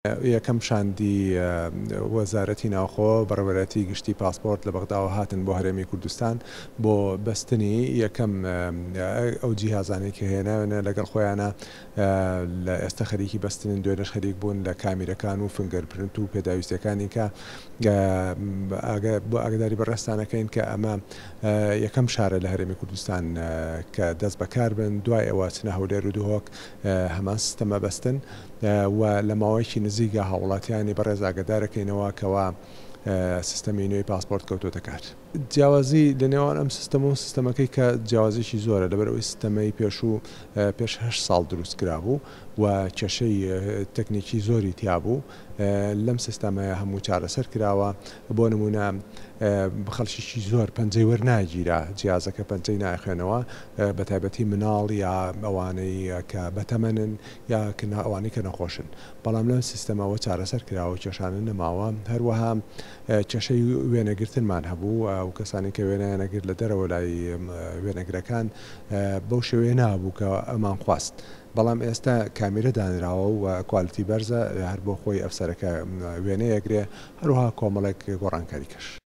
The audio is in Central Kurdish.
یەکەم شاندی وەزارەتی ناوخۆ بەڕێوەبەرەتی گشتی پاسپۆرت لە بەغداوە هاتن بۆ هەرێمی کوردستان بۆ بەستنی یەکەم ئەو جیهازانێکی هێناوێنە لەگەڵ خۆیانە لە ئێستا خەریکی بەستنن دوێنێش خەریک بوون لە کامیرەکان و فنگەرپرنت و پێداویستەکانی کە بۆ ئاگداری بەڕێستانەکەین کە ئەمە یەکەم شارە لە هەرێمی کوردستان کە دەست بەکار بن دوای ئەوە چنە هەولێر و دوهۆک هەمان سیستەمە بەستن و لە ماوەیەکی نزیکە هاوڵاتیانی بەڕێز ئاگدارەکەینەوە کەوا سیستەمی نوێی پاسپۆرت کەوتۆتە کار. جیاوازی لە نێوان ئەم سیستەم و سیستەمەکەی کە جیاوازیشی زۆرە لەبەرەوەی سیستەمەی پێش 8 ساڵ دروست کرابوو و کێشەی تەکنیکی زۆری تیابوو لەم سیستەمەیە هەموو چارەسەر کراوە بۆ نمونە خەڵکیی زۆر پەنجەی وەرناگیرا جیازەکە پەنجەی ناخوێنەوە بە تایبەتی مناڵ یا ئەوانەی کە بەتەمەنن یا ئەوانەی کە نەخۆشن بەڵام لەم سیستەمەوە چارەسەر کراوە کێشانە نەماوە هەروەها کێشەی وێنەگرتنمان هەبوو و کەسانی کە وێنەیانەگرت لە دەرەوە لای وێنەگرەکان بەو شێوەیە نابوو کە ئەمان خواست. بەڵام ئێستا کامیرە دانراوە و کوالیتی بەرزە هەر بۆ خۆی ئەفسەرەکە وێنەیەگرێ هەروها کۆمەڵێک گۆڕانکاریکەش.